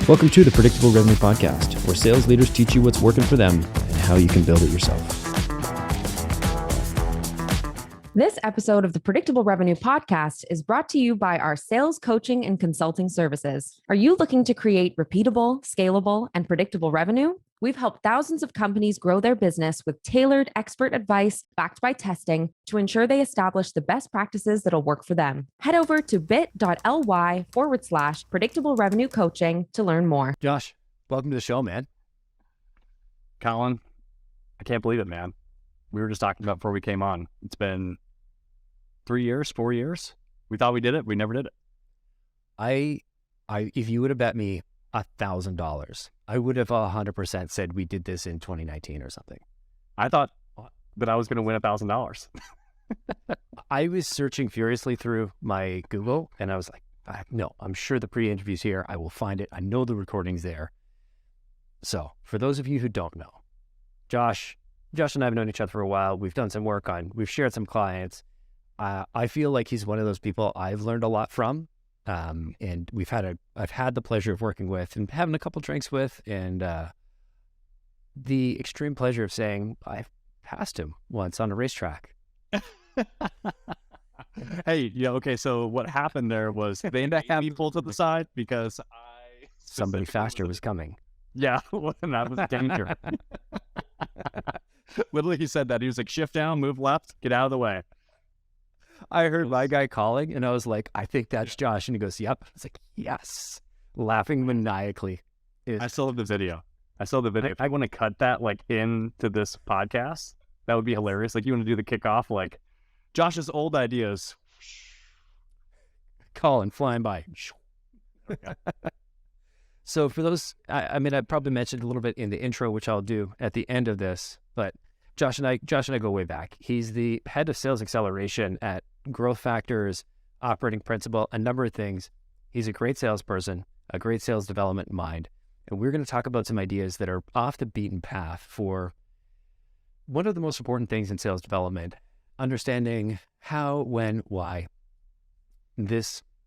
Welcome to the Predictable Revenue Podcast, where sales leaders teach you what's working for them and how you can build it yourself. This episode of the Predictable Revenue Podcast is brought to you by our sales coaching and consulting services. Are you looking to create repeatable, scalable, and predictable revenue? We've helped thousands of companies grow their business with tailored expert advice backed by testing to ensure they establish the best practices that'll work for them. Head over to bit.ly/predictable revenue coaching to learn more. Josh, welcome to the show, man. Colin, I can't believe it, man. We were just talking about before we came on. It's been 3 years, 4 years. We thought we did it. We never did it. If you would have bet me $1,000, I would have 100% said we did this in 2019 or something. I thought that I was going to win $1,000. I was searching furiously through my Google, and I was like, no, I'm sure the pre-interview's here. I will find it. I know the recording's there. So for those of you who don't know, Josh and I have known each other for a while. We've done some work we've shared some clients. I feel like he's one of those people I've learned a lot from. And I've had the pleasure of working with and having a couple drinks with, and the extreme pleasure of saying I passed him once on a racetrack. Hey, okay, so what happened there was they made me pull to the side because somebody faster was coming. Yeah, and that was danger. Literally, he said that. He was like, shift down, move left, get out of the way. I heard my guy calling, and I was like, I think that's Josh. And he goes, yep. I was like, yes. Laughing maniacally. I still have the video. If I want to cut that into this podcast, that would be hilarious. You want to do the kickoff, Josh's old ideas. Colin flying by. So for those, I probably mentioned a little bit in the intro, which I'll do at the end of this, but Josh and I go way back. He's the head of sales acceleration at Growth Factors, operating principal, a number of things. He's a great salesperson, a great sales development mind. And we're going to talk about some ideas that are off the beaten path for one of the most important things in sales development, understanding how, when, why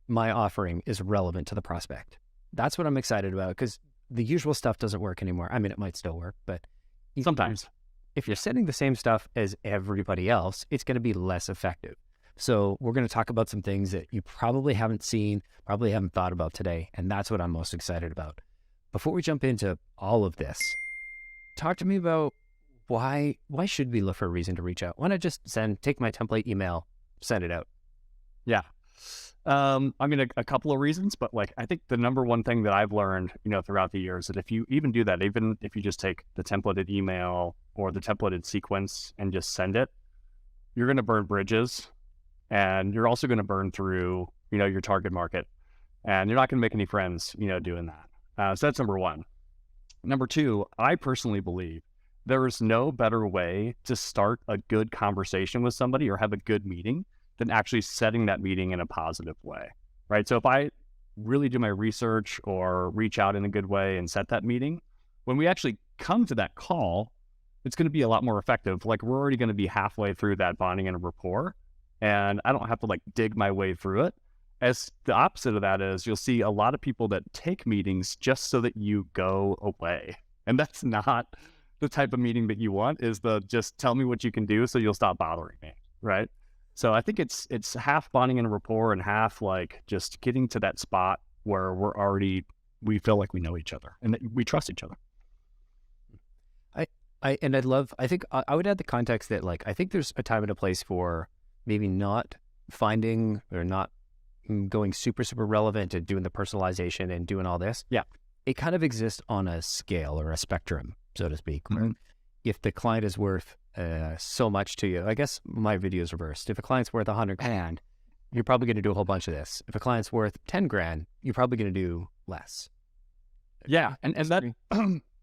my offering is relevant to the prospect. That's what I'm excited about, because the usual stuff doesn't work anymore. It might still work, but sometimes if you're setting the same stuff as everybody else, it's going to be less effective. So we're going to talk about some things that you probably haven't seen, probably haven't thought about today, and that's what I'm most excited about. Before we jump into all of this, talk to me about why should we look for a reason to reach out? Why not just take my template email, send it out? Yeah. A couple of reasons, but I think the number one thing that I've learned, throughout the years, that if you even do that, even if you just take the templated email or the templated sequence and just send it, you're going to burn bridges, and you're also going to burn through, your target market, and you're not going to make any friends, doing that. So that's number one. Number two, I personally believe there is no better way to start a good conversation with somebody or have a good meeting than actually setting that meeting in a positive way, right? So if I really do my research or reach out in a good way and set that meeting, when we actually come to that call, it's going to be a lot more effective. We're already going to be halfway through that bonding and rapport, and I don't have to dig my way through it. As the opposite of that is, you'll see a lot of people that take meetings just so that you go away. And that's not the type of meeting that you want, is the just tell me what you can do so you'll stop bothering me, right? So I think it's half bonding and rapport and half just getting to that spot where we feel like we know each other and that we trust each other. I think I would add the context that I think there's a time and a place for maybe not finding or not going super, super relevant and doing the personalization and doing all this. Yeah. It kind of exists on a scale or a spectrum, so to speak. Mm-hmm. If the client is worth so much to you, I guess my video is reversed. If a client's worth $100,000, you're probably going to do a whole bunch of this. If a client's worth $10,000, you're probably going to do less. Yeah. And that,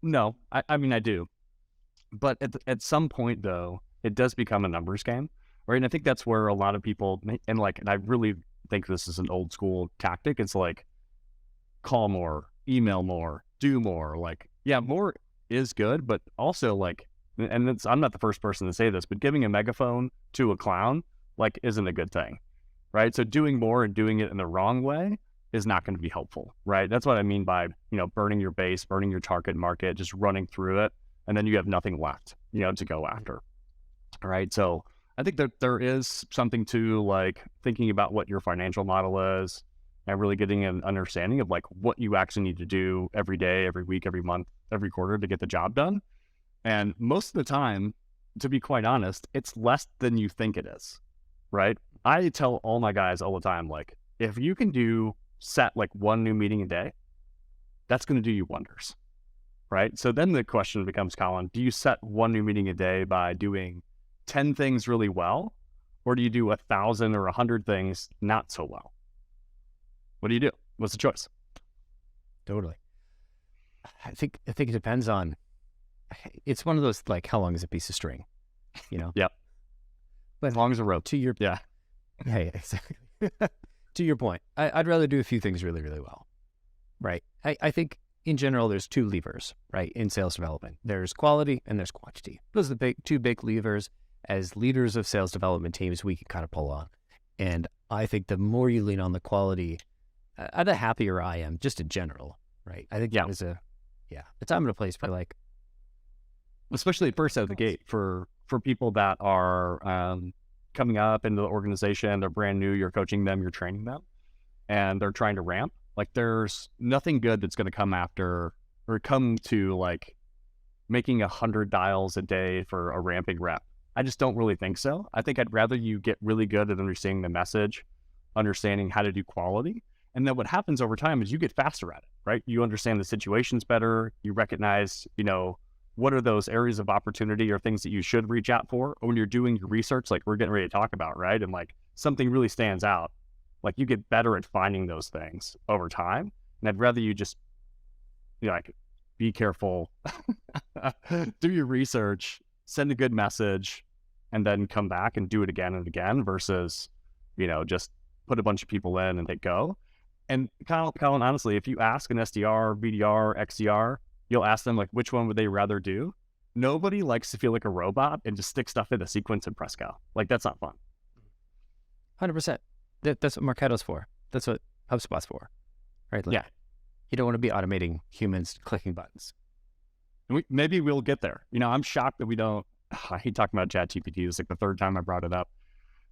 no, I do. But at some point though, it does become a numbers game, right? And I think that's where a lot of people, and I really think this is an old school tactic. It's call more, email more, do more. More is good, but also and I'm not the first person to say this, but giving a megaphone to a clown isn't a good thing, right? So doing more and doing it in the wrong way is not going to be helpful, right? That's what I mean by, burning your base, burning your target market, just running through it. And then you have nothing left, to go after. All right. So I think that there is something to like thinking about what your financial model is and really getting an understanding of like what you actually need to do every day, every week, every month, every quarter to get the job done. And most of the time, to be quite honest, it's less than you think it is, right? I tell all my guys all the time, like, if you can set like one new meeting a day, that's going to do you wonders, right? So then the question becomes, Colin, do you set one new meeting a day by doing 10 things really well, or do you do 1,000 or 100 things not so well? What do you do? What's the choice? Totally. I think it depends on, it's one of those, like, how long is a piece of string, Yep. But as long as a rope. To your, yeah. Hey, exactly. To your point, I'd rather do a few things really, really well, right? I think in general, there's two levers, right, in sales development. There's quality and there's quantity. Those are the two big levers as leaders of sales development teams we can kind of pull on. And I think the more you lean on the quality, the happier I am, just in general, right? I think that is a time and a place for, like, especially first out of the gate for people that are coming up into the organization, they're brand new, you're coaching them, you're training them, and they're trying to ramp. Like, there's nothing good that's going to come to like making 100 dials a day for a ramping rep. I just don't really think so. I think I'd rather you get really good at understanding the message, understanding how to do quality. And then what happens over time is you get faster at it, right? You understand the situations better. You recognize, what are those areas of opportunity or things that you should reach out for when you're doing your research, like we're getting ready to talk about, right? And like something really stands out, like you get better at finding those things over time. And I'd rather you just, like, be careful, do your research, send a good message, and then come back and do it again and again versus, just put a bunch of people in and they go. And Colin, honestly, if you ask an SDR, BDR, XDR, you'll ask them, like, which one would they rather do? Nobody likes to feel like a robot and just stick stuff in a sequence and press go. Like, that's not fun. 100%. That's what Marketo's for. That's what HubSpot's for, right? Like, yeah. You don't want to be automating humans clicking buttons. And maybe we'll get there. I'm shocked that we don't. I hate talking about ChatGPT. It's like the third time I brought it up.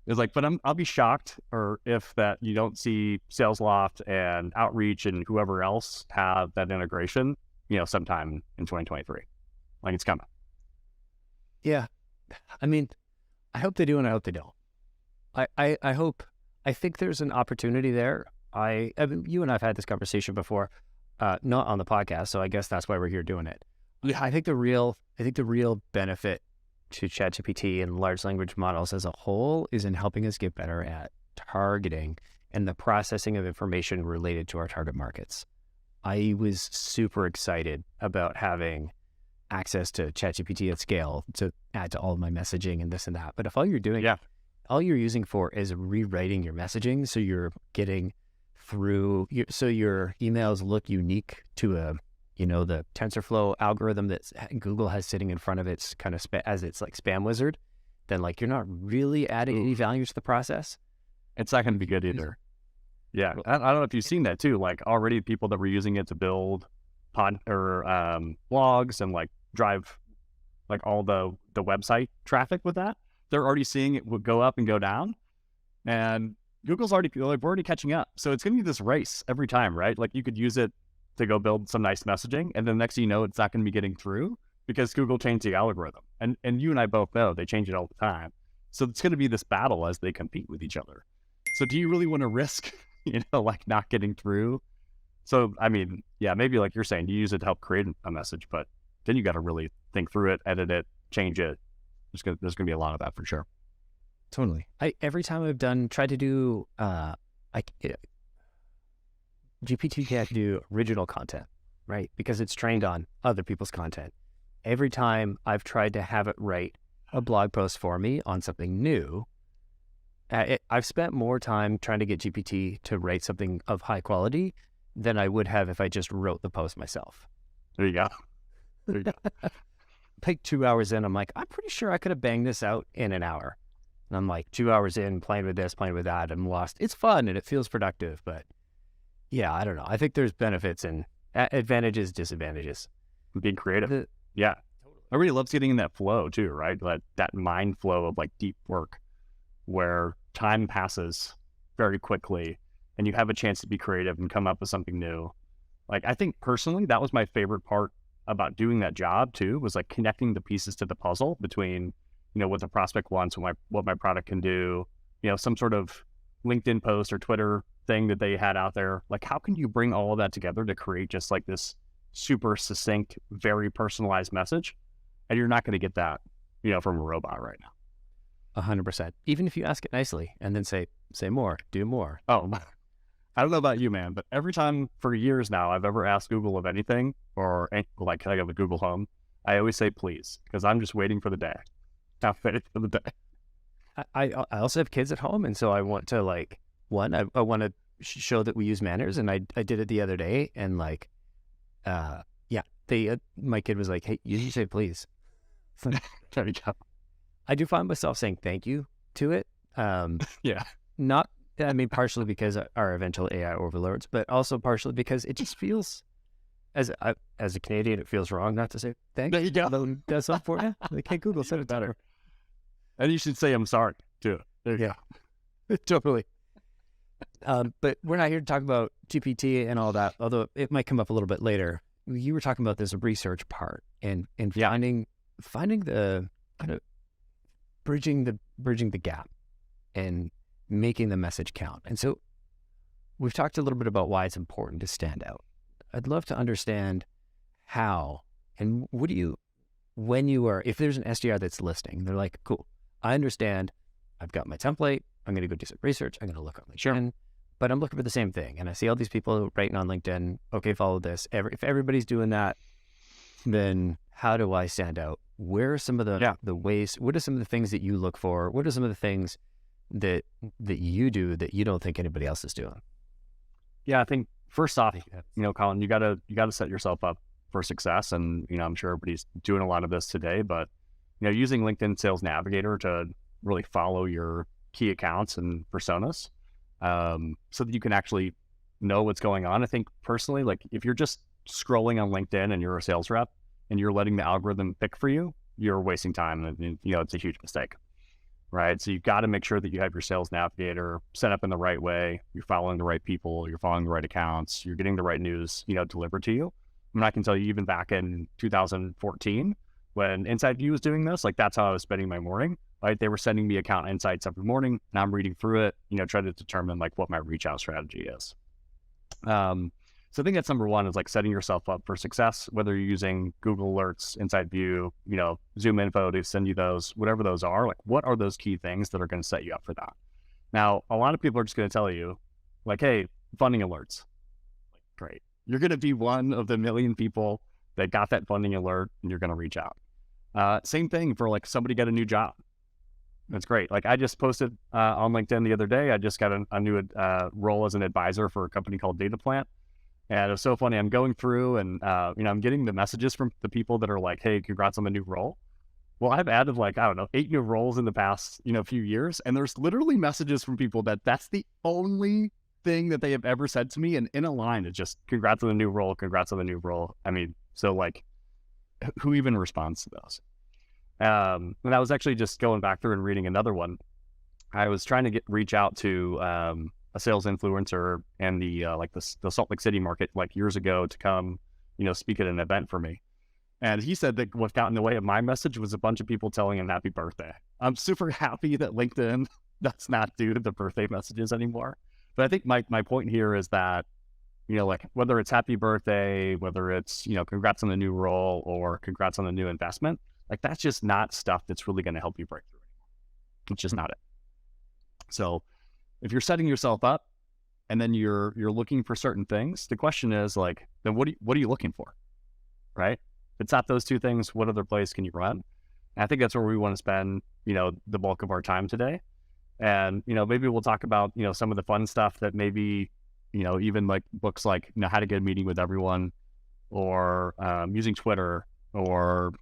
It's like, but I'll be shocked if that you don't see SalesLoft and Outreach and whoever else have that integration, sometime in 2023. Like, it's coming. Yeah. I mean, I hope they do and I hope they don't. I think there's an opportunity there. I mean, you and I've had this conversation before, not on the podcast, so I guess that's why we're here doing it. I think the real benefit to ChatGPT and large language models as a whole is in helping us get better at targeting and the processing of information related to our target markets. I was super excited about having access to ChatGPT at scale to add to all of my messaging and this and that. But if all you're doing, all you're using for is rewriting your messaging, so you're getting through, so your emails look unique to the TensorFlow algorithm that Google has sitting in front of its kind of as its like spam wizard, then like you're not really adding any value to the process. It's not going to be good either. Yeah, I don't know if you've seen that too. Like, already people that were using it to build blogs and like drive like all the website traffic with that, they're already seeing it would go up and go down, and Google's already catching up. So it's going to be this race every time, right? Like, you could use it to go build some nice messaging, and then next thing you know, it's not going to be getting through because Google changed the algorithm, and you and I both know they change it all the time. So it's going to be this battle as they compete with each other. So do you really want to risk, like, not getting through? So, I mean, yeah, maybe like you're saying, you use it to help create a message, but then you got to really think through it, edit it, change it. There's going to be a lot of that for sure. Totally. Every time I've tried to do, GPT can't do original content, right? Because it's trained on other people's content. Every time I've tried to have it write a blog post for me on something new, I've spent more time trying to get GPT to write something of high quality than I would have if I just wrote the post myself. There you go. Like 2 hours in, I'm like, I'm pretty sure I could have banged this out in an hour. And I'm like 2 hours in, playing with this, playing with that, I'm lost. It's fun and it feels productive, but Yeah, I don't know. I think there's benefits and advantages, disadvantages. Being creative. The- Yeah. Everybody loves getting in that flow too, right? That mind flow of like deep work where time passes very quickly and you have a chance to be creative and come up with something new. Like, I think personally, that was my favorite part about doing that job too, was like connecting the pieces to the puzzle between, what the prospect wants, what my product can do, some sort of LinkedIn post or Twitter thing that they had out there. Like, how can you bring all of that together to create just like this super succinct, very personalized message? And you're not going to get that, from a robot right now. 100%. Even if you ask it nicely and then say more, do more. Oh, I don't know about you, man, but every time for years now I've ever asked Google of anything, or like, can I have a Google Home? I always say please, because I'm just waiting for the day. I'm waiting for the day. I also have kids at home, and so I want to I want to show that we use manners, and I did it the other day, and my kid was like, hey, you should say please. There you go. I do find myself saying thank you to it. Yeah. Partially because our eventual AI overlords, but also partially because it just feels, as a Canadian, it feels wrong not to say thanks. There you go. Although it does something for you. Like, hey, Google said it better. And you should say I'm sorry too. There you go. Totally. But we're not here to talk about GPT and all that, although it might come up a little bit later. You were talking about this research part and finding the kind of bridging the gap and making the message count. And so we've talked a little bit about why it's important to stand out. I'd love to understand how and what do you, if there's an SDR that's listening, they're like, cool, I understand, I've got my template, I'm going to go do some research, I'm going to look on LinkedIn, but I'm looking for the same thing. And I see all these people writing on LinkedIn, okay, follow this. If everybody's doing that, then how do I stand out? Where are some of the ways, what are some of the things that you look for? What are some of the things that you do that you don't think anybody else is doing? Yeah, I think first off, Colin, you gotta set yourself up for success. And, I'm sure everybody's doing a lot of this today, but, using LinkedIn Sales Navigator to really follow your key accounts and personas, so that you can actually know what's going on. I think personally, like if you're just scrolling on LinkedIn and you're a sales rep and you're letting the algorithm pick for you, you're wasting time. And, it's a huge mistake. Right. So you've got to make sure that you have your sales navigator set up in the right way. You're following the right people. You're following the right accounts. You're getting the right news, delivered to you. And I can tell you, even back in 2014, when Inside View was doing this, like that's how I was spending my morning. Right. They were sending me account insights every morning, and I'm reading through it, trying to determine like what my reach out strategy is. So I think that's number one, is like setting yourself up for success, whether you're using Google Alerts, Inside View, Zoom Info to send you those, whatever those are, like what are those key things that are going to set you up for that? Now, a lot of people are just going to tell you like, hey, funding alerts. Like, great. You're going to be one of the million people that got that funding alert and you're going to reach out. Same thing for like somebody got a new job. That's great. Like I just posted on LinkedIn the other day, I just got a new role as an advisor for a company called Data Plant. And it was so funny. I'm going through and, I'm getting the messages from the people that are like, hey, congrats on the new role. Well, I've added 8 new roles in the past, few years. And there's literally messages from people that's the only thing that they have ever said to me. And in a line, it's just congrats on the new role, congrats on the new role. I mean, so like who even responds to those? And I was actually just going back through and reading another one. I was trying to reach out to, a sales influencer and the Salt Lake City market like years ago to come, speak at an event for me. And he said that what got in the way of my message was a bunch of people telling him happy birthday. I'm super happy that LinkedIn does not do the birthday messages anymore. But I think my point here is that, like whether it's happy birthday, whether it's, congrats on the new role or congrats on the new investment, like that's just not stuff that's really going to help you break through. It's just not it. So if you're setting yourself up and then you're looking for certain things, the question is like, then what are you looking for? Right? If it's not those two things, what other place can you run? And I think that's where we want to spend, the bulk of our time today. And, maybe we'll talk about, some of the fun stuff that maybe, even like books like, how to get a meeting with everyone, or using Twitter, or,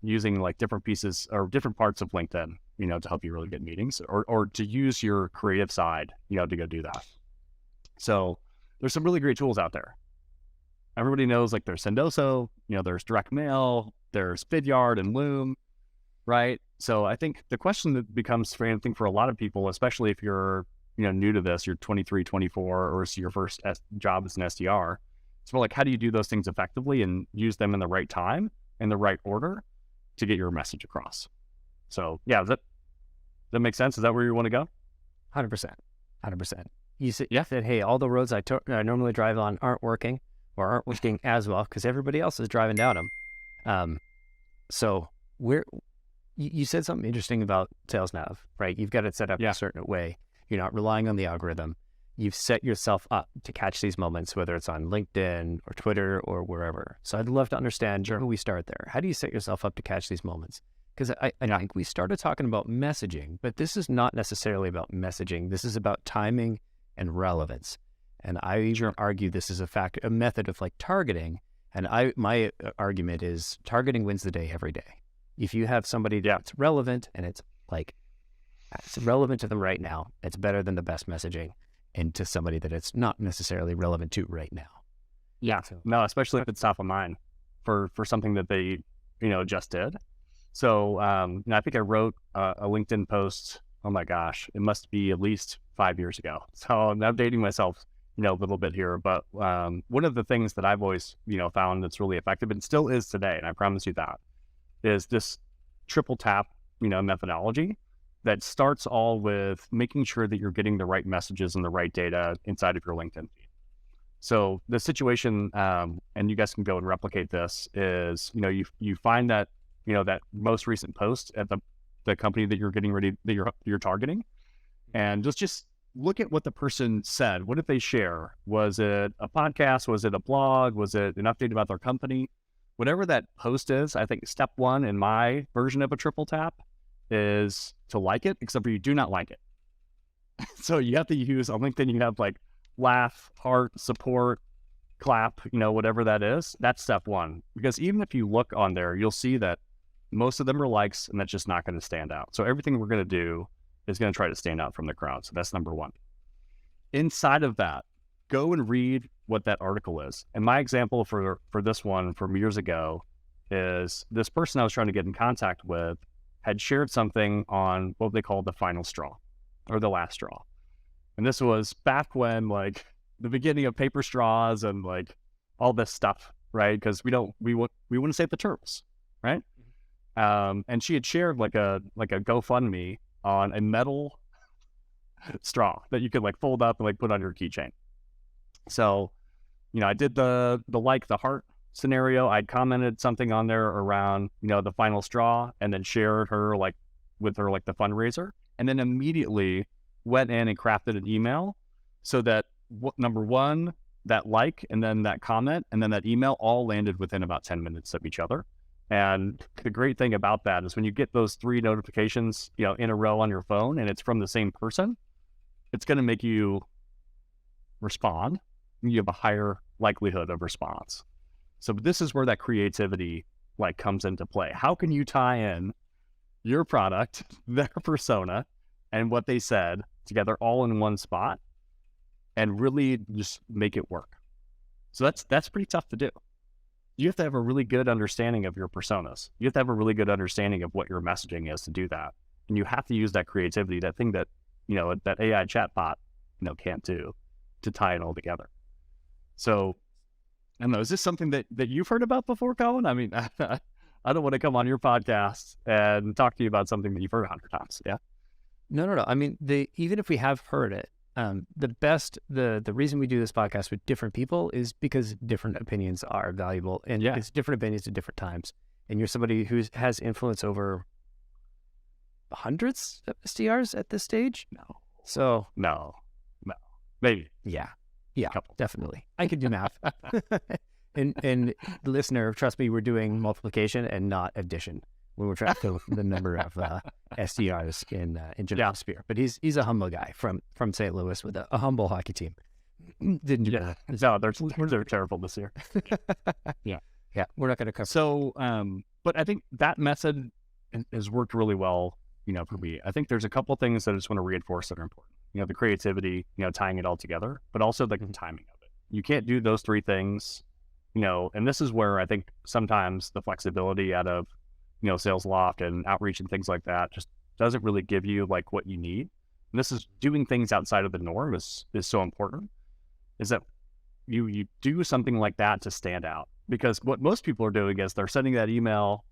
using like different pieces or different parts of LinkedIn, to help you really get meetings, or to use your creative side, to go do that. So there's some really great tools out there. Everybody knows like there's Sendoso, there's direct mail, there's Vidyard and Loom, right? So I think the question that becomes for a lot of people, especially if you're, new to this, you're 23, 24, or it's your first job as an SDR. It's more like, how do you do those things effectively and use them in the right time, in the right order to get your message across? So yeah, does that make sense? Is that where you want to go? 100%. You said, hey, all the roads I normally drive on aren't working or aren't working as well because everybody else is driving down them. So you said something interesting about SalesNav, right? You've got it set up a certain way. You're not relying on the algorithm. You've set yourself up to catch these moments, whether it's on LinkedIn or Twitter or wherever. So I'd love to understand how we start there. How do you set yourself up to catch these moments? Because I think we started talking about messaging, but this is not necessarily about messaging. This is about timing and relevance. And I argue this is a method of like targeting. And my argument is targeting wins the day every day. If you have somebody that's relevant and it's relevant to them right now, it's better than the best messaging into somebody that it's not necessarily relevant to right now. Yeah, no, especially if it's top of mind for something that they, just did. So I think I wrote a LinkedIn post, oh my gosh, it must be at least 5 years ago. So I'm updating myself, a little bit here. But one of the things that I've always, found that's really effective and still is today, and I promise you that, is this triple tap, methodology that starts all with making sure that you're getting the right messages and the right data inside of your LinkedIn feed. So the situation, and you guys can go and replicate this, is, you find that, that most recent post at the company that you're getting ready, that you're targeting, and just look at what the person said. What did they share? Was it a podcast? Was it a blog? Was it an update about their company? Whatever that post is, I think step one in my version of a triple tap is to like it, except for you do not like it. So you have to use on LinkedIn, you have like laugh, heart, support, clap, whatever that is. That's step one. Because even if you look on there, you'll see that most of them are likes, and that's just not going to stand out. So everything we're going to do is going to try to stand out from the crowd. So that's number one. Inside of that, go and read what that article is. And my example for this one from years ago is this person I was trying to get in contact with had shared something on what they call the final straw or the last straw. And this was back when like the beginning of paper straws and like all this stuff, right? Because we want to save the turtles, right? And she had shared like a GoFundMe on a metal straw that you could like fold up and like put on your keychain. So, I did the heart scenario. I'd commented something on there around, the final straw, and then shared her with her the fundraiser, and then immediately went in and crafted an email so that number one, that and then that comment, and then that email all landed within about 10 minutes of each other. And the great thing about that is when you get those 3 notifications, in a row on your phone, and it's from the same person, it's going to make you respond. You have a higher likelihood of response. So this is where that creativity comes into play. How can you tie in your product, their persona, and what they said together all in one spot and really just make it work? So that's pretty tough to do. You have to have a really good understanding of your personas. You have to have a really good understanding of what your messaging is to do that. And you have to use that creativity, that thing that, that AI chatbot, can't do, to tie it all together. So, I don't know, is this something that you've heard about before, Colin? I mean, I don't want to come on your podcast and talk to you about something that you've heard 100 times. Yeah. No. I mean, even if we have heard it, the reason we do this podcast with different people is because different opinions are valuable, and it's different opinions at different times. And you're somebody who has influence over hundreds of SDRs at this stage. No, maybe. Yeah, definitely. I can do math. and listener, trust me, we're doing multiplication and not addition when we're trying to the number of SDRs in General Sphere. But he's a humble guy from St. Louis with a humble hockey team. Didn't do that. No, they're terrible this year. Yeah, we're not going to cover. So, but I think that method has worked really well, for me. I think there's a couple things that I just want to reinforce that are important. the creativity, tying it all together, but also the timing of it. You can't do those three things, and this is where I think sometimes the flexibility out of, Sales Loft and outreach and things like that just doesn't really give you like what you need. And this is doing things outside of the norm is so important, is that you do something like that to stand out. Because what most people are doing is they're sending that email,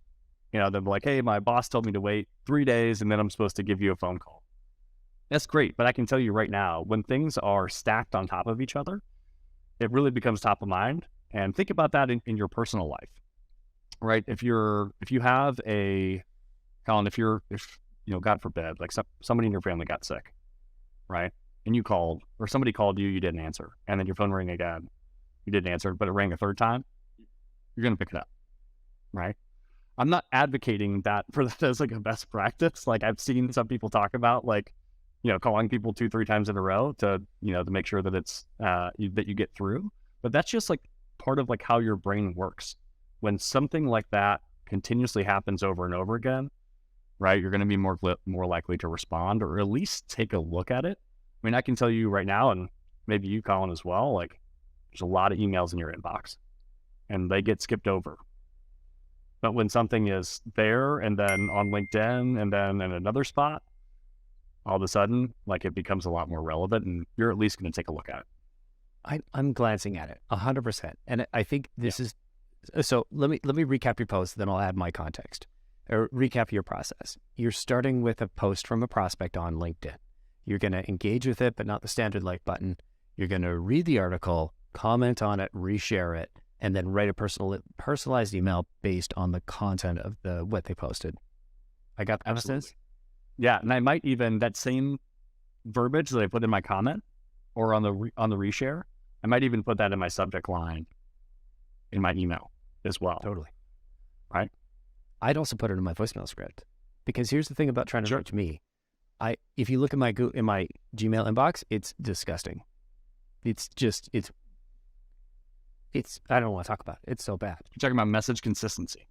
they're like, hey, my boss told me to wait 3 days and then I'm supposed to give you a phone call. That's great. But I can tell you right now, when things are stacked on top of each other, it really becomes top of mind. And think about that in your personal life, right? If you have Colin, if God forbid, like somebody in your family got sick, right? And you called, or somebody called you, you didn't answer. And then your phone rang again. You didn't answer, but it rang a third time. You're going to pick it up, right? I'm not advocating that for that as like a best practice. Like I've seen some people talk about like, calling people 2-3 times in a row to make sure that it's, that you get through. But that's just like part of like how your brain works. When something like that continuously happens over and over again, right? You're going to be more likely to respond, or at least take a look at it. I mean, I can tell you right now, and maybe you, Colin, as well, like there's a lot of emails in your inbox and they get skipped over. But when something is there and then on LinkedIn and then in another spot, all of a sudden, like it becomes a lot more relevant and you're at least going to take a look at it. I'm glancing at it 100%. And I think this is, so let me recap your post, then I'll add my context or recap your process. You're starting with a post from a prospect on LinkedIn. You're going to engage with it, but not the standard like button. You're going to read the article, comment on it, reshare it, and then write a personalized email based on the content of what they posted. I got that sense? Yeah, and I might even, that same verbiage that I put in my comment or on the reshare, I might even put that in my subject line in my email as well. Totally. Right? I'd also put it in my voicemail script, because here's the thing about trying to reach me. If you look at my Gmail inbox, it's disgusting. It's I don't want to talk about it. It's so bad. You're talking about message consistency.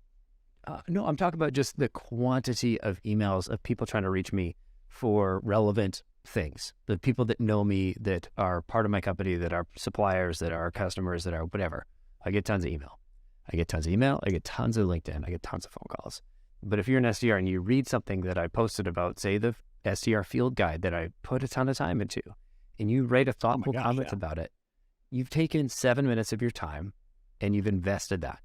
No, I'm talking about just the quantity of emails of people trying to reach me for relevant things. The people that know me, that are part of my company, that are suppliers, that are customers, that are whatever. I get tons of email. I get tons of LinkedIn. I get tons of phone calls. But if you're an SDR and you read something that I posted about, say the SDR field guide that I put a ton of time into, and you write a thoughtful comment about it, you've taken 7 minutes of your time and you've invested that.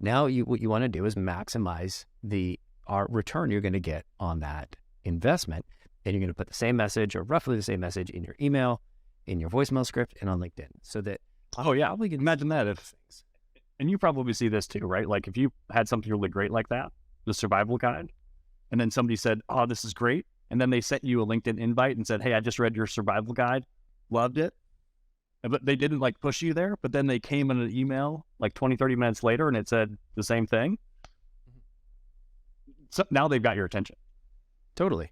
Now what you want to do is maximize the return you're going to get on that investment. And you're going to put the same message or roughly the same message in your email, in your voicemail script, and on LinkedIn. So that, imagine that and you probably see this too, right? Like if you had something really great like that, the survival guide, and then somebody said, oh, this is great. And then they sent you a LinkedIn invite and said, hey, I just read your survival guide. Loved it. But they didn't like push you there, but then they came in an email like 20-30 minutes later and it said the same thing. So now they've got your attention. Totally.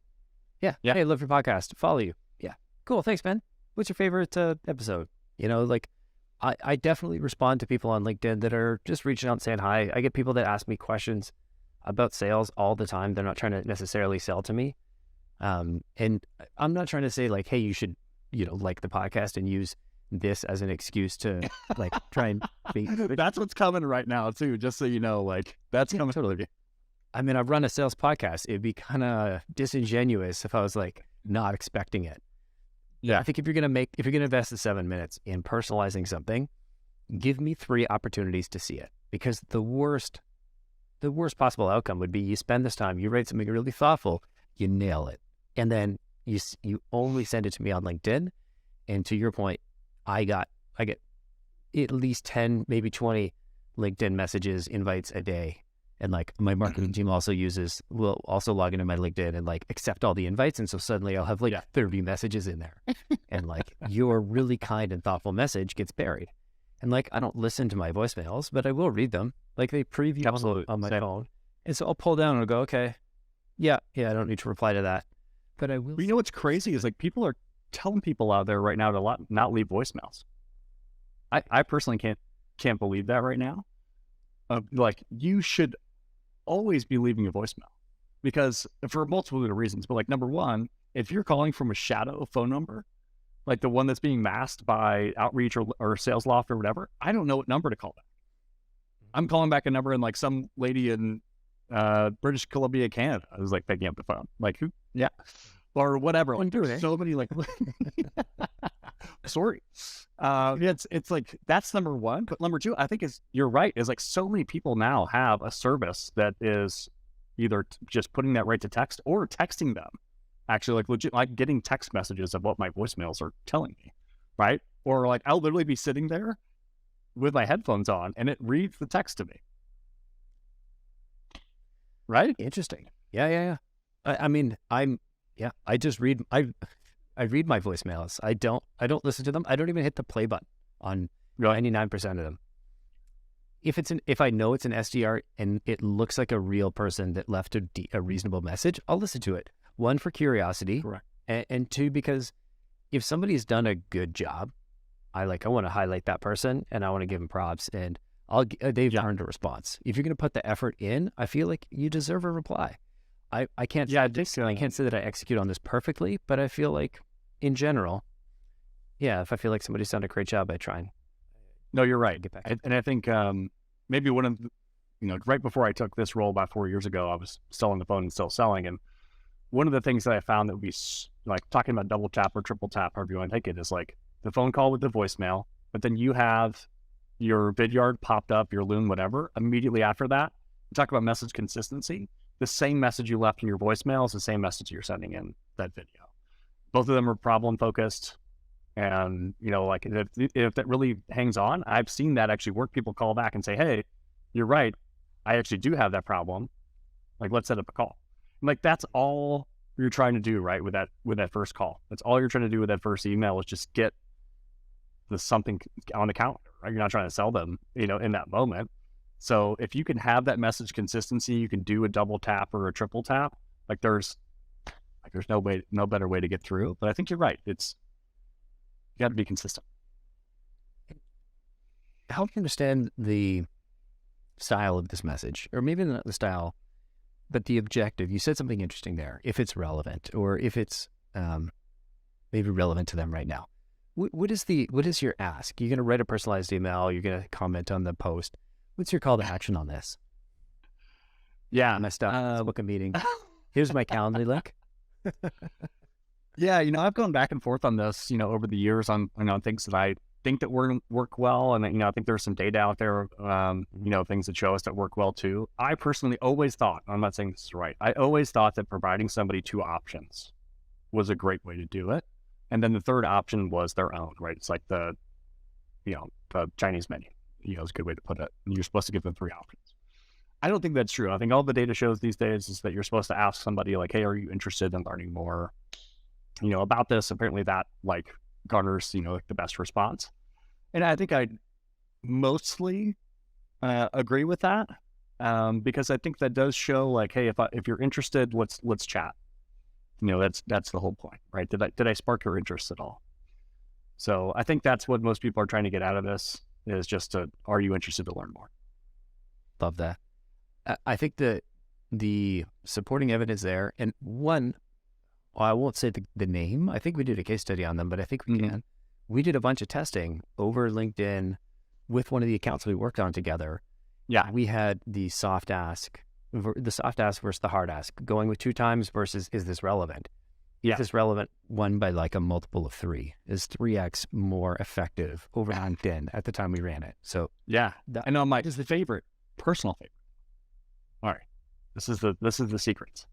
Yeah. Hey, I love your podcast. Follow you. Yeah. Cool. Thanks, man. What's your favorite episode? Like I definitely respond to people on LinkedIn that are just reaching out and saying hi. I get people that ask me questions about sales all the time. They're not trying to necessarily sell to me. And I'm not trying to say like, hey, you should, like the podcast and use this as an excuse to like try and be. That's what's coming right now too, just so you know, like that's coming. Totally. I mean, I run a sales podcast. It'd be kind of disingenuous if I was like not expecting it. Yeah. I think if you're going to invest the 7 minutes in personalizing something, give me 3 opportunities to see it, because the worst possible outcome would be you spend this time, you write something really thoughtful, you nail it. And then you only send it to me on LinkedIn. And to your point, I get at least 10, maybe 20 LinkedIn messages, invites a day. And like my marketing team will also log into my LinkedIn and like accept all the invites. And so suddenly I'll have like 30 messages in there. And like your really kind and thoughtful message gets buried. And like, I don't listen to my voicemails, but I will read them. Like they preview on my phone. And so I'll pull down and I'll go, okay, yeah, I don't need to reply to that. But I will. You know what's crazy is like people are telling people out there right now to not leave voicemails. I personally can't believe that right now. Like you should always be leaving a voicemail, because for multiple reasons. But like number one, if you're calling from a shadow phone number, like the one that's being masked by outreach or sales loft or whatever, I don't know what number to call back. I'm calling back a number, and like some lady in British Columbia, Canada, I was like picking up the phone, like who? Yeah, or whatever. Like, there's so many like. Sorry. It's like that's number one. But number two, I think you're right. Is like so many people now have a service that is either just putting that right to text or texting them. Actually, like legit, like getting text messages of what my voicemails are telling me, right? Or like I'll literally be sitting there with my headphones on and it reads the text to me. Right? Interesting. Yeah. I mean, I just read. I read my voicemails. I don't listen to them. I don't even hit the play button on 99% of them. If I know it's an SDR and it looks like a real person that left a reasonable message, I'll listen to it. One, for curiosity. Correct. And two, because if somebody's done a good job, I want to highlight that person and I want to give them props, and they've earned a response. If you're going to put the effort in, I feel like you deserve a reply. I can't say that I execute on this perfectly, but I feel like in general, if I feel like somebody's done a great job, I try and. No, you're right. And I think maybe one of right before I took this role about 4 years ago, I was still on the phone and still selling. And one of the things that I found that would be like talking about double tap or triple tap, however you want to take it, is like the phone call with the voicemail, but then you have your Vidyard popped up, your Loom, whatever. Immediately after that, you talk about message consistency. The same message you left in your voicemail is the same message you're sending in that video. Both of them are problem focused. And, like if that really hangs on, I've seen that actually work. People call back and say, hey, you're right. I actually do have that problem. Like, let's set up a call. And like, that's all you're trying to do, right? With that first call. That's all you're trying to do with that first email is just get something on the calendar, right? You're not trying to sell them, in that moment. So if you can have that message consistency, you can do a double tap or a triple tap. Like there's no better way to get through. But I think you're right. You got to be consistent. Help me understand the style of this message, or maybe not the style, but the objective. You said something interesting there. If it's relevant, or if it's maybe relevant to them right now. What is your ask? You're going to write a personalized email. You're going to comment on the post. What's your call to action on this? Yeah, messed up. Let's book a meeting. Here's my calendar link. Yeah, I've gone back and forth on this, over the years on things that I think that work well, and I think there's some data out there, things that show us that work well too. I personally always thought, I'm not saying this is right, I always thought that providing somebody two options was a great way to do it, and then the third option was their own, right? It's like the Chinese menu, is a good way to put it. You're supposed to give them three options. I don't think that's true. I think all the data shows these days is that you're supposed to ask somebody like, hey, are you interested in learning more, about this? Apparently that garners, the best response. And I think I mostly agree with that because I think that does show like, hey, if you're interested, let's chat. That's the whole point, right? Did I spark your interest at all? So I think that's what most people are trying to get out of this is just are you interested to learn more? Love that. I think that the supporting evidence there, and one, I won't say the name. I think we did a case study on them, but I think we can. We did a bunch of testing over LinkedIn with one of the accounts we worked on together. Yeah. We had the soft ask versus the hard ask, going with 2 times versus is this relevant? Yeah. Is this relevant? One by like a multiple of 3. Is 3x more effective over LinkedIn at the time we ran it? So yeah, I know this is the personal favorite. All right. This is the secret.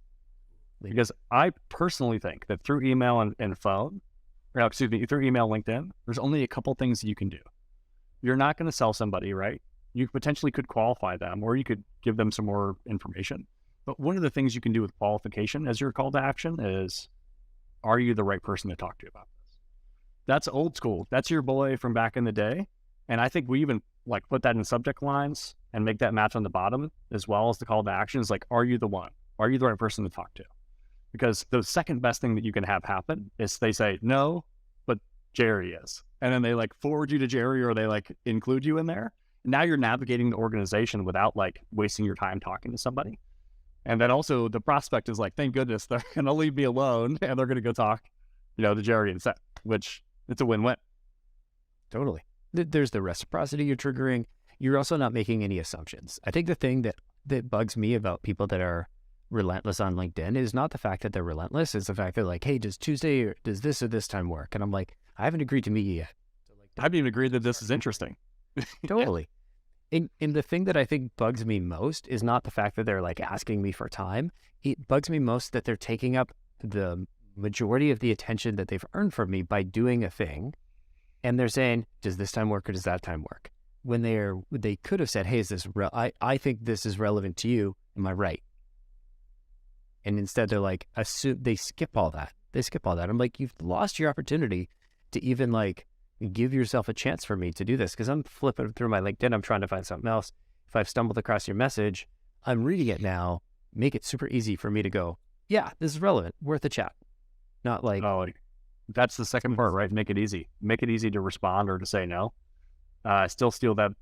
Because I personally think that through email and phone, through email, LinkedIn, there's only a couple things you can do. You're not going to sell somebody, right? You potentially could qualify them, or you could give them some more information. But one of the things you can do with qualification as your call to action is, are you the right person to talk to about this? That's old school. That's your boy from back in the day. And I think we even put that in subject lines and make that match on the bottom as well as the call to action is are you the one? Are you the right person to talk to? Because the second best thing that you can have happen is they say, no, but Jerry is. And then they forward you to Jerry, or they include you in there. Now you're navigating the organization without wasting your time talking to somebody. And then also the prospect is thank goodness they're going to leave me alone and they're going to go talk, to Jerry instead, which It's a win-win. Totally. There's the reciprocity you're triggering. You're also not making any assumptions. I think the thing that bugs me about people that are relentless on LinkedIn is not the fact that they're relentless. It's the fact that like, hey, does Tuesday or does this or this time work? And I'm like, I haven't agreed to meet you yet. So like, I haven't even agreed that this is interesting. totally. And the thing that I think bugs me most is not the fact that they're like asking me for time. It bugs me most that they're taking up the majority of the attention that they've earned from me by doing a thing. And they're saying, does this time work or does that time work? When they could have said, hey, is this I think this is relevant to you. Am I right? And instead they're like, they skip all that. I'm like, you've lost your opportunity to even like give yourself a chance for me to do this. Cause I'm flipping through my LinkedIn. I'm trying to find something else. If I've stumbled across your message, I'm reading it now. Make it super easy for me to go, yeah, this is relevant. Worth a chat. Not like, that's the second part, right? Make it easy. Make it easy to respond or to say no. Still steal that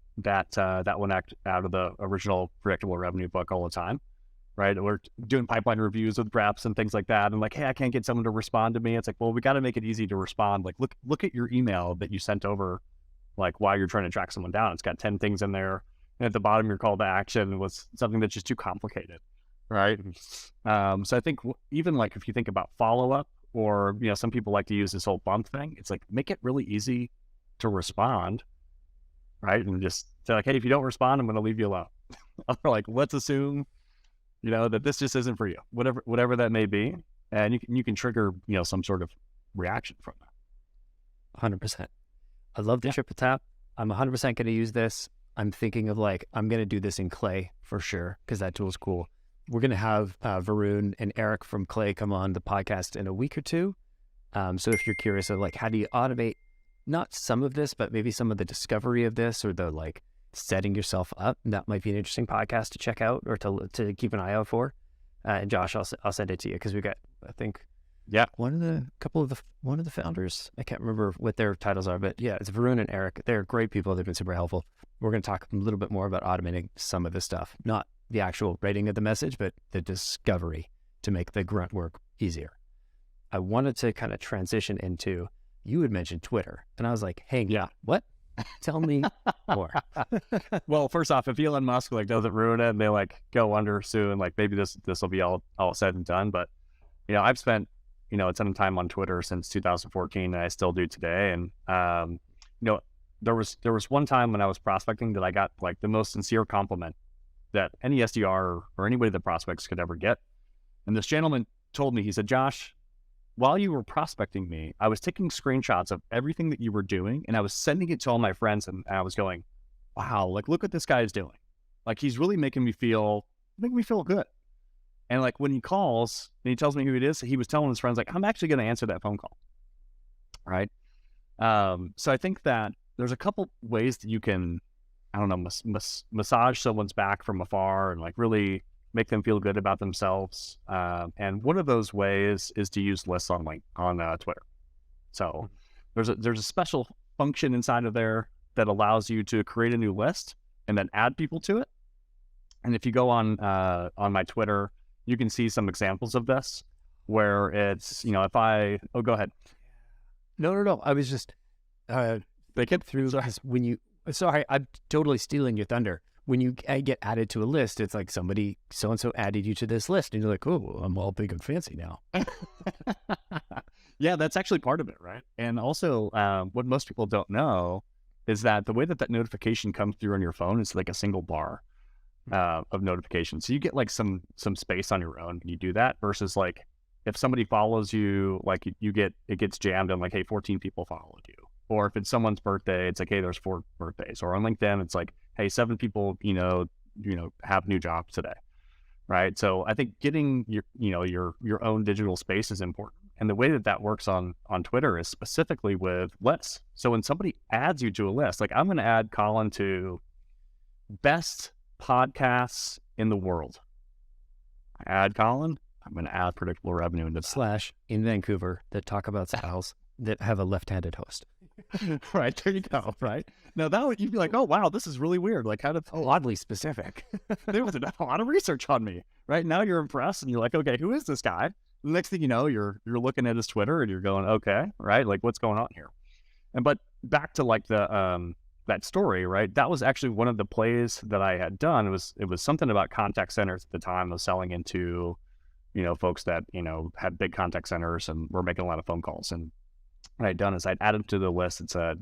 one out of the original predictable revenue book all the time, right? We're doing pipeline reviews with reps and things like that. And like, hey, I can't get someone to respond to me. It's like, well, we got to make it easy to respond. Like, look at your email that you sent over, like while you're trying to track someone down. It's got 10 things in there. And at the bottom, your call to action was something that's just too complicated, right? So I think even like if you think about follow-up, or, you know, some people like to use this whole bump thing. It's like, make it really easy to respond, right? And just say like, hey, if you don't respond, I'm going to leave you alone. Or like, let's assume, you know, that this just isn't for you, whatever that may be. And you can trigger, you know, some sort of reaction from that. 100%. I love the triple tap. I'm 100% going to use this. I'm thinking of like, I'm going to do this in Clay for sure, because that tool is cool. We're going to have Varun and Eric from Clay come on the podcast in a week or two. So if you're curious of like, how do you automate not some of this, but maybe some of the discovery of this or the like setting yourself up, that might be an interesting podcast to check out or to keep an eye out for. And Josh, I'll send it to you because we got, I think, one of the founders. I can't remember what their titles are, but yeah, it's Varun and Eric. They're great people. They've been super helpful. We're going to talk a little bit more about automating some of this stuff, not the actual writing of the message, but the discovery to make the grunt work easier. I wanted to kind of transition into, you had mentioned Twitter, and I was like, hang on, what? Tell me more. Well, first off, if Elon Musk like doesn't ruin it and they like go under soon, like maybe this will be all said and done. But, you know, I've spent, you know, a ton of time on Twitter since 2014, and I still do today. And, you know, there was one time when I was prospecting that I got like the most sincere compliment that any SDR or anybody that prospects could ever get. And this gentleman told me, he said, Josh, while you were prospecting me, I was taking screenshots of everything that you were doing, and I was sending it to all my friends, and I was going, wow, like, look what this guy is doing. Like, he's really making me feel good. And like, when he calls and he tells me who it is, he was telling his friends, like, I'm actually going to answer that phone call. Right. So I think that there's a couple ways that you can, I don't know, massage someone's back from afar and like really make them feel good about themselves. And one of those ways is to use lists on Twitter. So there's a special function inside of there that allows you to create a new list and then add people to it. And if you go on my Twitter, you can see some examples of this where it's, you know, go ahead. No. I was just, they kept through this when you, sorry, I'm totally stealing your thunder. When you get added to a list, it's like somebody, so-and-so added you to this list. And you're like, oh, I'm all big and fancy now. Yeah, that's actually part of it, right? And also, what most people don't know is that the way that notification comes through on your phone is like a single bar of notifications. So you get like some space on your own when you do that versus like if somebody follows you, like it gets jammed on like, hey, 14 people followed you. Or if it's someone's birthday, it's like, hey, there's 4 birthdays. Or on LinkedIn, it's like, hey, 7 people, you know, have new jobs today, right? So I think getting your own digital space is important. And the way that works on Twitter is specifically with lists. So when somebody adds you to a list, like I'm going to add Colin to best podcasts in the world. I add Colin, I'm going to add predictable revenue into that. / in Vancouver that talk about styles that have a left-handed host. Right, there you go, right? Now that would, you'd be like, oh, wow, this is really weird. Like, how did... oddly specific. There was a lot of research on me, right? Now you're impressed and you're like, okay, who is this guy? The next thing you know, you're looking at his Twitter and you're going, okay, right? Like, what's going on here? But back to like the that story, right? That was actually one of the plays that I had done. It was something about contact centers at the time. I was selling into, folks that, had big contact centers and were making a lot of phone calls. And what I'd done is I'd added to the list. It's a,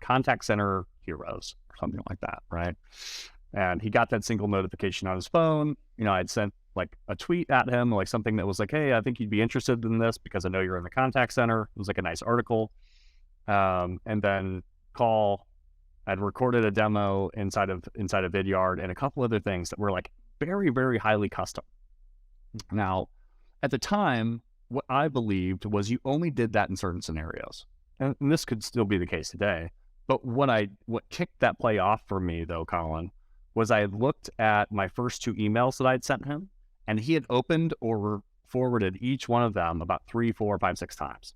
contact center heroes or something like that, right? And he got that single notification on his phone. I'd sent like a tweet at him, like something that was like, hey, I think you'd be interested in this because I know you're in the contact center. It was like a nice article. And then I'd recorded a demo inside of Vidyard and a couple other things that were like very, very highly custom. Now, at the time, what I believed was you only did that in certain scenarios. And this could still be the case today. But what kicked that play off for me, though, Colin, was I had looked at my first 2 emails that I'd sent him, and he had opened or forwarded each one of them about 3, 4, 5, 6 times,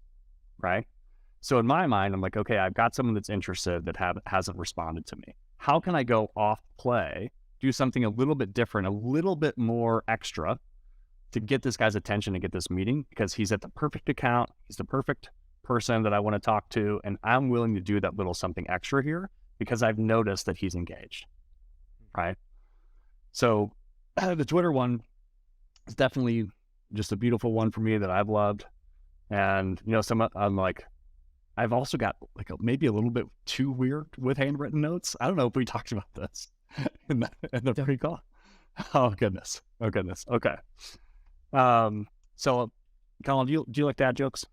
right? So in my mind, I'm like, okay, I've got someone that's interested that hasn't responded to me. How can I go off play, do something a little bit different, a little bit more extra to get this guy's attention and get this meeting? Because he's at the perfect account, he's the perfect person that I want to talk to, and I'm willing to do that little something extra here because I've noticed that he's engaged, right? So the Twitter one is definitely just a beautiful one for me that I've loved. And, I'm like, I've also got like maybe a little bit too weird with handwritten notes. I don't know if we talked about this in the pre-call. Oh goodness. Okay. So Colin, do you like dad jokes?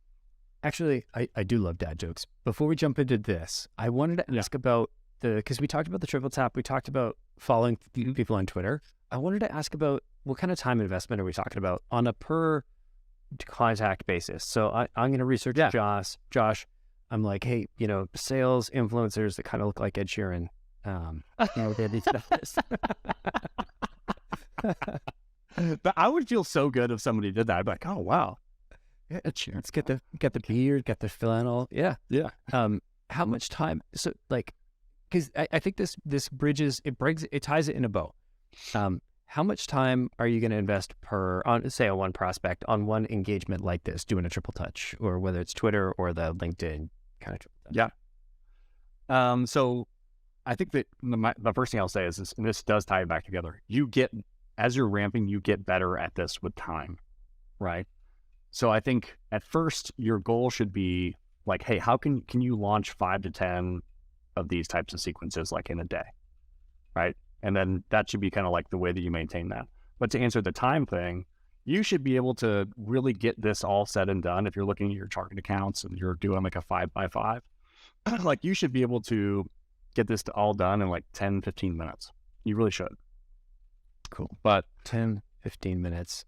Actually, I do love dad jokes. Before we jump into this, I wanted to ask about because we talked about the triple tap, we talked about following people on Twitter. I wanted to ask about what kind of time investment are we talking about on a per contact basis? So I'm going to research Josh. I'm like, hey, sales influencers that kind of look like Ed Sheeran. They need to know this. But I would feel so good if somebody did that. I'd be like, oh wow, yeah, Ed Sheeran. Let's get the beard, get the flannel. Yeah. How much time? So like, because I think this bridges, it ties it in a bow. How much time are you going to invest on one prospect on one engagement like this, doing a triple touch, or whether it's Twitter or the LinkedIn kind of triple touch? Yeah. So I think that the first thing I'll say is and this does tie it back together. As you're ramping, you get better at this with time, right? So I think at first your goal should be like, hey, how can you launch 5 to 10 of these types of sequences like in a day, right? And then that should be kind of like the way that you maintain that. But to answer the time thing, you should be able to really get this all said and done. If you're looking at your target accounts and you're doing like a 5x5, like you should be able to get this all done in like 10, 15 minutes. You really should. Cool. But 10, 15 minutes.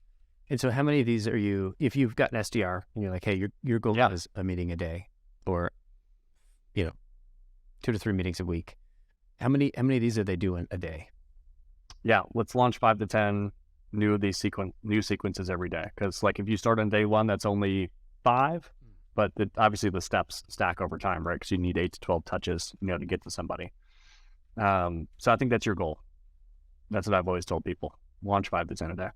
And so how many of these are you, if you've got an SDR and you're like, hey, your goal is a meeting a day or, 2 to 3 meetings a week. How many of these are they doing a day? Yeah, let's launch 5 to 10 new sequences every day. Because like if you start on day 1, that's only 5, but obviously the steps stack over time, right? Because you need 8 to 12 touches, to get to somebody. So I think that's your goal. That's what I've always told people. Launch 5 to 10 a day.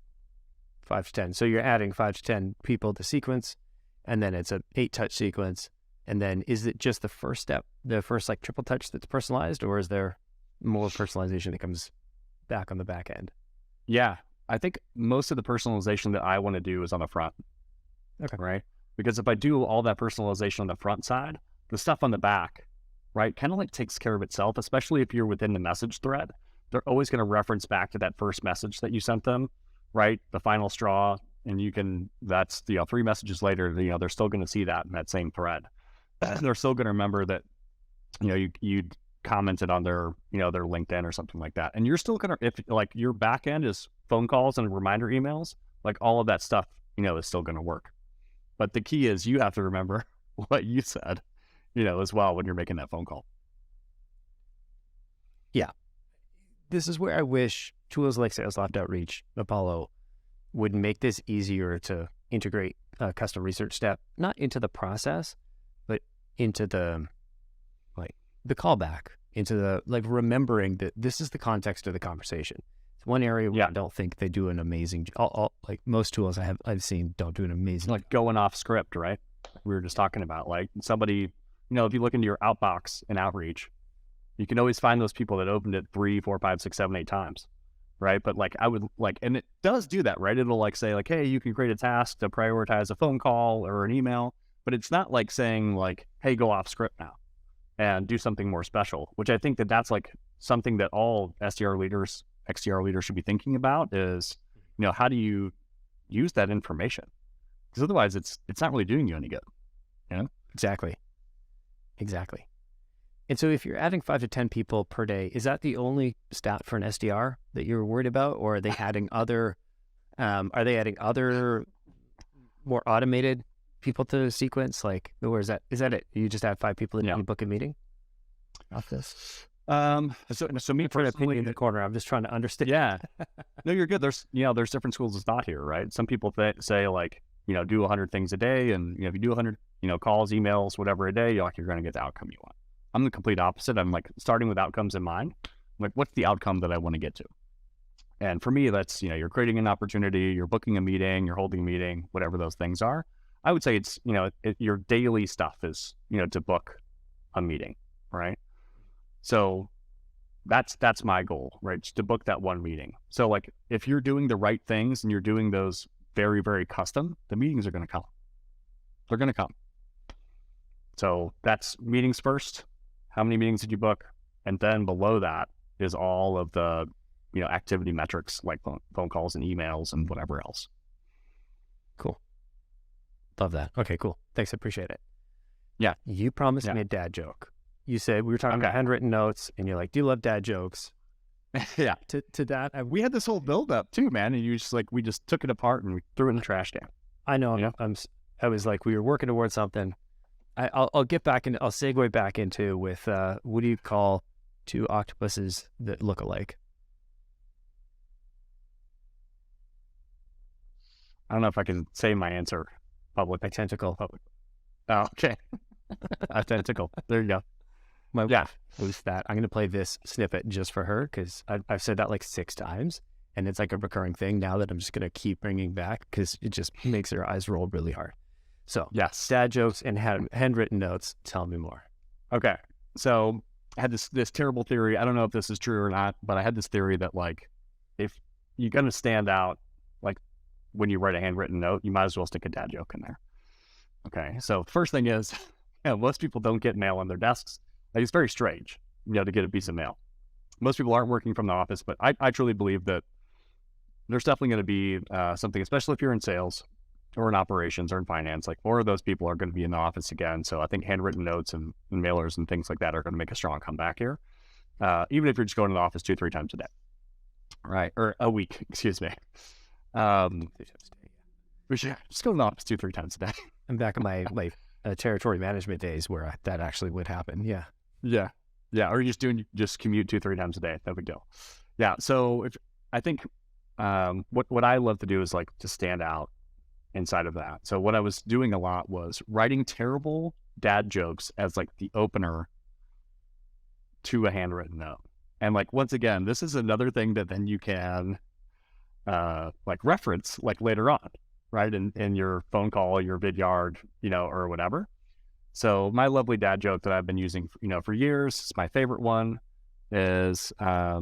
5 to 10. So you're adding 5 to 10 people to sequence, and then it's an 8-touch sequence. And then is it just the first step, the first like triple touch that's personalized, or is there more personalization that comes back on the back end? Yeah, I think most of the personalization that I want to do is on the front. Okay. Right? Because if I do all that personalization on the front side, the stuff on the back, right, kind of like takes care of itself, especially if you're within the message thread. They're always going to reference back to that first message that you sent them, right? The final straw. And that's 3 messages later, they're still going to see that in that same thread. They're still going to remember that, you commented on their LinkedIn or something like that. And you're still going to, if like your back end is phone calls and reminder emails, like all of that stuff, is still going to work. But the key is you have to remember what you said, as well when you're making that phone call. Yeah. This is where I wish tools like SalesLoft Outreach, Apollo, would make this easier to integrate a custom research step, not into the process, but into the callback, into the remembering that this is the context of the conversation. It's one area where I don't think they do an amazing like most tools I've seen don't do an amazing like going off script, right? We were just talking about like somebody if you look into your outbox and outreach, you can always find those people that opened it 3, 4, 5, 6, 7, 8 times, right? But like I would like, and it does do that, right? It'll like say like, hey, you can create a task to prioritize a phone call or an email, but it's not like saying like, hey, go off script now and do something more special, which I think that that's like something that all SDR leaders, XDR leaders should be thinking about is, how do you use that information? Because otherwise it's not really doing you any good, Exactly. And so if you're adding 5 to 10 people per day, is that the only stat for an SDR that you're worried about? Or are they adding other, more automated people to the sequence? Like, or is that it? You just add 5 people and you book a meeting? Off this. So me personally in the corner, I'm just trying to understand. Yeah. No, you're good. There's different schools of thought here, right? Some people say like, do 100 things a day. And, if you do 100, calls, emails, whatever a day, you're going to get the outcome you want. I'm the complete opposite. I'm like starting with outcomes in mind. I'm like, what's the outcome that I want to get to? And for me, that's, you're creating an opportunity, you're booking a meeting, you're holding a meeting, whatever those things are. I would say it's, your daily stuff is, to book a meeting, right? So that's my goal, right? Just to book that one meeting. So like, if you're doing the right things and you're doing those very, very custom, the meetings are going to come. They're going to come. So that's meetings first. How many meetings did you book? And then below that is all of the, activity metrics like phone calls and emails and whatever else. Cool. Love that. Okay, cool. Thanks. I appreciate it. Yeah. You promised me a dad joke. You said we were talking about handwritten notes and you're like, do you love dad jokes? Yeah. To that. We had this whole build up too, man. And you just like, we just took it apart and we threw it in the trash can. I know. I was like, we were working towards something. I'll get back and I'll segue back into with what do you call 2 octopuses that look alike? I don't know if I can say my answer publicly. A tentacle. Public. Oh, okay. A tentacle. There you go. My wife was that. I'm going to play this snippet just for her because I've said that like 6 times and it's like a recurring thing now that I'm just going to keep bringing back because it just makes her eyes roll really hard. So, yes, dad jokes and handwritten notes. Tell me more. Okay. So I had this terrible theory. I don't know if this is true or not, but I had this theory that like, if you're going to stand out, like when you write a handwritten note, you might as well stick a dad joke in there. Okay. So first thing is, most people don't get mail on their desks. Like it's very strange, to get a piece of mail. Most people aren't working from the office, but I truly believe that there's definitely going to be something, especially if you're in sales or in operations or in finance, like more of those people are going to be in the office again. So I think handwritten notes and mailers and things like that are going to make a strong comeback here. Even if you're just going to the office 2-3 times a day, right? Or a week, excuse me. We should just go to the office 2-3 times a day. I'm back in my territory management days where that actually would happen. Yeah. Yeah. Yeah. Or you're just commute 2-3 times a day. No big deal. Yeah. So I think what I love to do is like to stand out inside of that. So what I was doing a lot was writing terrible dad jokes as like the opener to a handwritten note. And like, once again, this is another thing that then you can like reference like later on, right? In your phone call, your vidyard, or whatever. So my lovely dad joke that I've been using, for years, it's my favorite one is, why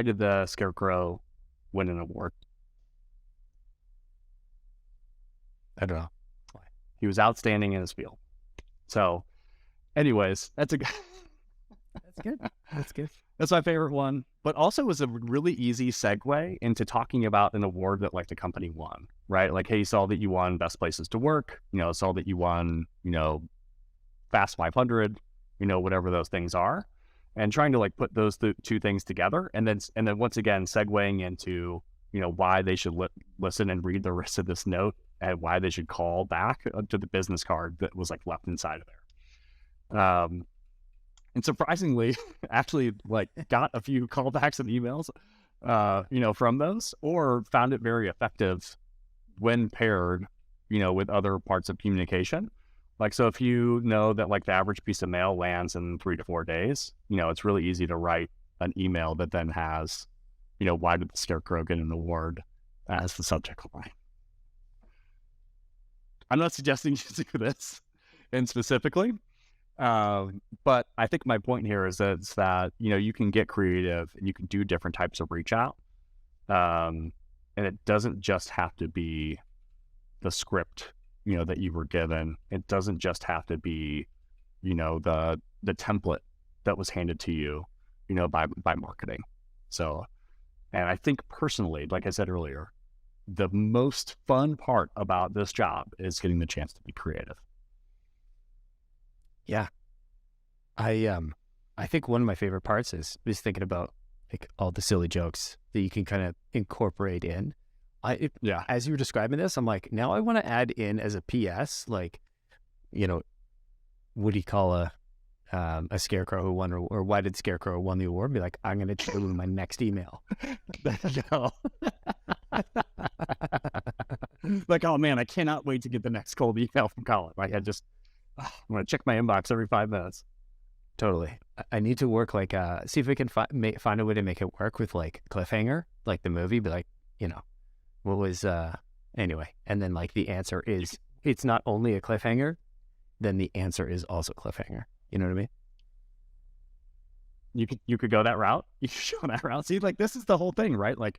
did the Scarecrow win an award? I don't know. He was outstanding in his field. So anyways, that's good. That's good. That's my favorite one, but also was a really easy segue into talking about an award that like the company won, right? Like, hey, saw that you won Best Places to Work, saw that you won, Fast 500, whatever those things are, and trying to like put those two things together. And then once again, segueing into, why they should listen and read the rest of this note and why they should call back to the business card that was like left inside of there. And surprisingly, actually like got a few callbacks and emails, from those, or found it very effective when paired, with other parts of communication. Like, so if you know that like the average piece of mail lands in 3 to 4 days, it's really easy to write an email that then has, why did the Scarecrow get an award as the subject line? I'm not suggesting you do this. and specifically. But I think my point here is that you can get creative and you can do different types of reach out. And it doesn't just have to be the script, that you were given. It doesn't just have to be, the template that was handed to you, by marketing. So, and I think personally, like I said earlier, the most fun part about this job is getting the chance to be creative. Yeah. I think one of my favorite parts is thinking about like all the silly jokes that you can kind of incorporate in. As you were describing this, I'm like, now I want to add in as a PS, like, what do you call a scarecrow who won, or why did Scarecrow won the award? Be like, I'm going to tell you my next email. No. Like, oh man, I cannot wait to get the next cold email from Colin. Like, I'm going to check my inbox every 5 minutes. Totally. I need to work like, see if we can find a way to make it work with like cliffhanger, like the movie, but like, what was, anyway. And then like the answer is, it's not only a cliffhanger, then the answer is also cliffhanger. You know what I mean? You could go that route. You could go that route. See, like this is the whole thing, right? Like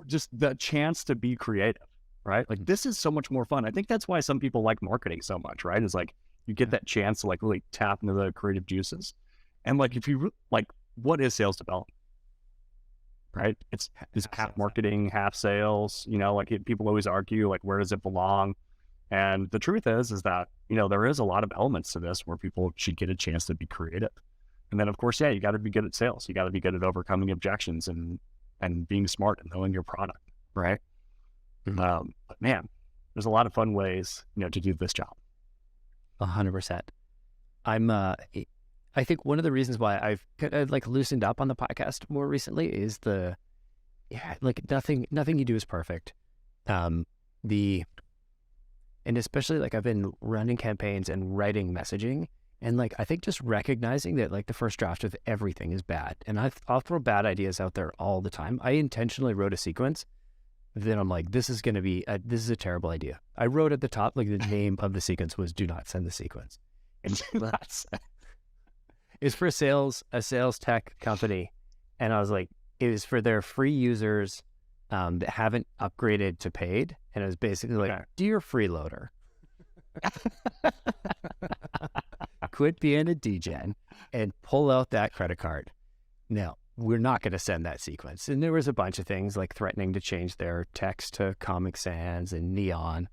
just the chance to be creative, right? Like this is so much more fun. I think that's why some people like marketing so much, right? Is like you get that chance to like really tap into the creative juices. And like if you like, what is sales development? Right? It's half marketing, half sales. People always argue like where does it belong? And the truth is that there is a lot of elements to this where people should get a chance to be creative. And then of course, you got to be good at sales. You got to be good at overcoming objections and being smart and knowing your product, right? Mm-hmm. But man, there's a lot of fun ways to do this job. 100%. I think one of the reasons why I've like loosened up on the podcast more recently is nothing you do is perfect. And especially like I've been running campaigns and writing messaging, and like I think just recognizing that like the first draft of everything is bad, and I'll throw bad ideas out there all the time. I intentionally wrote a sequence. Then I'm like, this is a terrible idea. I wrote at the top, like the name of the sequence was "Do not send the sequence," and it's for a sales tech company, and I was like, it was for their free users that haven't upgraded to paid, and it was basically like, dear freeloader, quit being a degen and pull out that credit card. No, we're not going to send that sequence. And there was a bunch of things like threatening to change their text to Comic Sans and Neon,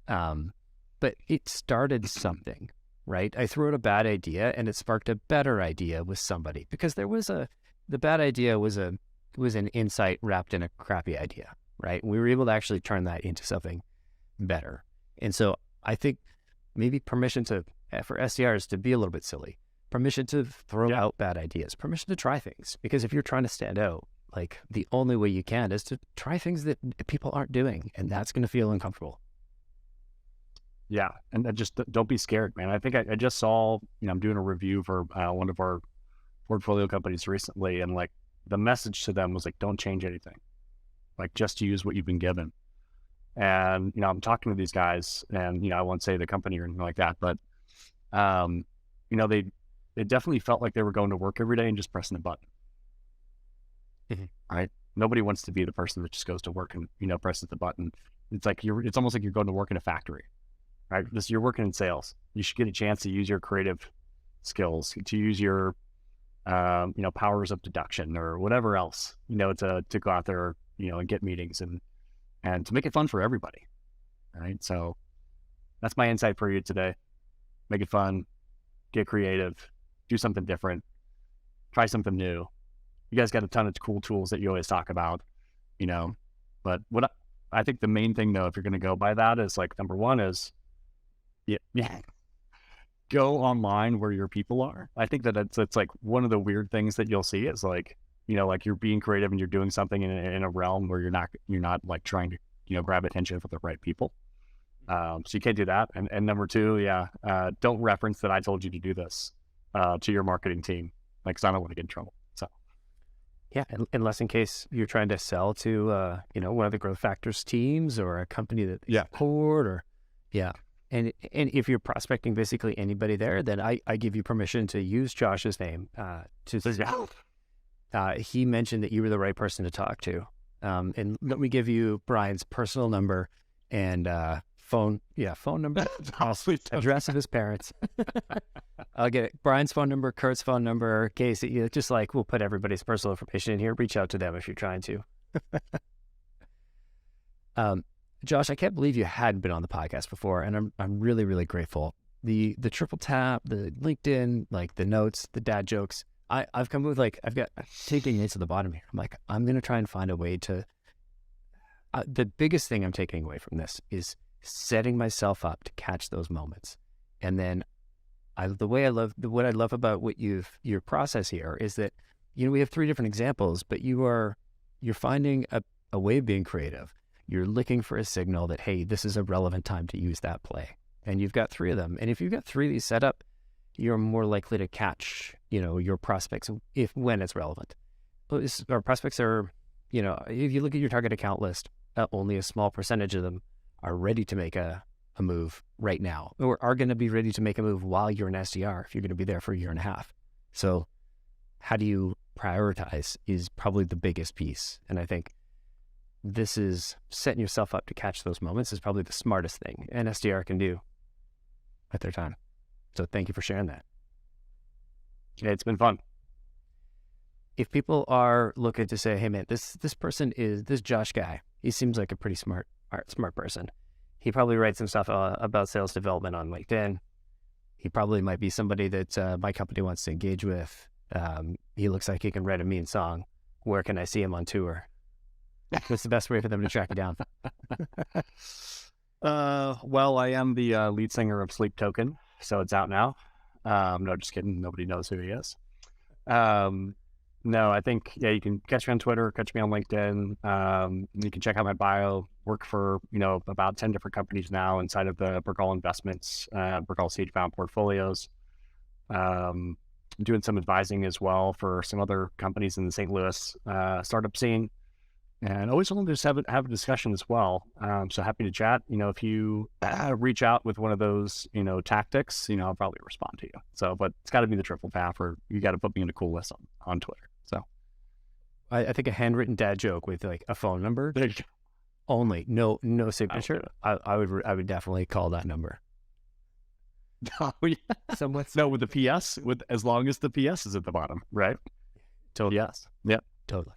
but it started something. Right? I threw out a bad idea and it sparked a better idea with somebody, because the bad idea was an insight wrapped in a crappy idea, right? We were able to actually turn that into something better. And so I think maybe permission for SDRs to be a little bit silly, permission to throw out bad ideas, permission to try things, because if you're trying to stand out, like the only way you can is to try things that people aren't doing, and that's going to feel uncomfortable. Yeah. And just don't be scared, man. I think I just saw, I'm doing a review for one of our portfolio companies recently, and like the message to them was like, don't change anything. Like just use what you've been given. And, I'm talking to these guys, and, I won't say the company or anything like that, but, they definitely felt like they were going to work every day and just pressing a button. Mm-hmm. Right? Nobody wants to be the person that just goes to work and, presses the button. It's like it's almost like you're going to work in a factory. Right? You're working in sales. You should get a chance to use your creative skills, to use your, powers of deduction or whatever else, to go out there, and get meetings and to make it fun for everybody. Right. So that's my insight for you today. Make it fun, get creative, do something different, try something new. You guys got a ton of cool tools that you always talk about, but what I think the main thing though, if you're going to go by that, is like, number one is, go online where your people are. I think that it's like one of the weird things that you'll see is like, like you're being creative and you're doing something in a realm where you're not like trying to, grab attention from the right people. So you can't do that. And number two, don't reference that I told you to do this to your marketing team, like, 'cause I don't want to get in trouble. So. Yeah, unless in case you're trying to sell to, one of the growth factors teams or a company that they support, or And if you're prospecting basically anybody there, then I give you permission to use Josh's name. He mentioned that you were the right person to talk to. And let me give you Brian's personal number and phone number, address of his parents. I'll get it. Brian's phone number, Kurt's phone number, Casey. Just like we'll put everybody's personal information in here. Reach out to them if you're trying to. Josh, I can't believe you hadn't been on the podcast before, and I'm really, really grateful. The triple tap, the LinkedIn, like the notes, the dad jokes. I've come with I'm taking it to the bottom here. I'm like, I'm gonna try and find a way to. The biggest thing I'm taking away from this is setting myself up to catch those moments, and then what I love about your process here is that we have 3 different examples, but you're finding a way of being creative. You're looking for a signal that, hey, this is a relevant time to use that play. And you've got 3 of them. And if you've got 3 of these set up, you're more likely to catch, your prospects when it's relevant. Our prospects are, if you look at your target account list, only a small percentage of them are ready to make a move right now, or are going to be ready to make a move while you're an SDR if you're going to be there for a year and a half. So how do you prioritize is probably the biggest piece. And I think this is setting yourself up to catch those moments is probably the smartest thing an SDR can do at their time. So thank you for sharing that. Yeah, it's been fun. If people are looking to say, hey man, this person is this Josh guy, he seems like a pretty smart person. He probably writes some stuff about sales development on LinkedIn. He probably might be somebody that my company wants to engage with. He looks like he can write a mean song. Where can I see him on tour? What's the best way for them to track you down? Well, I am the lead singer of Sleep Token, so it's out now. No, just kidding. Nobody knows who he is. No, I think, you can catch me on Twitter, catch me on LinkedIn. You can check out my bio. Work for, about 10 different companies now inside of the Burgal Investments, Burgal Seed Found portfolios. I'm doing some advising as well for some other companies in the St. Louis startup scene. And always willing to just have a discussion as well. So happy to chat. If you reach out with one of those, tactics, I'll probably respond to you. So, but it's got to be the triple tap, or you got to put me in a cool list on Twitter. So, I think a handwritten dad joke with like a phone number only, no signature. I would definitely call that number. Oh, yeah. No, with the PS, as long as the PS is at the bottom, right? Totally. Yes. Yeah. Totally.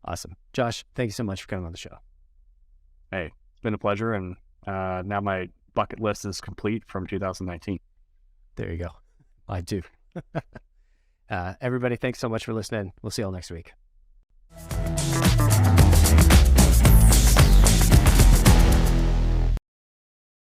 Awesome. Josh, thank you so much for coming on the show. Hey, it's been a pleasure. And now my bucket list is complete from 2019. There you go. I do. Everybody, thanks so much for listening. We'll see you all next week.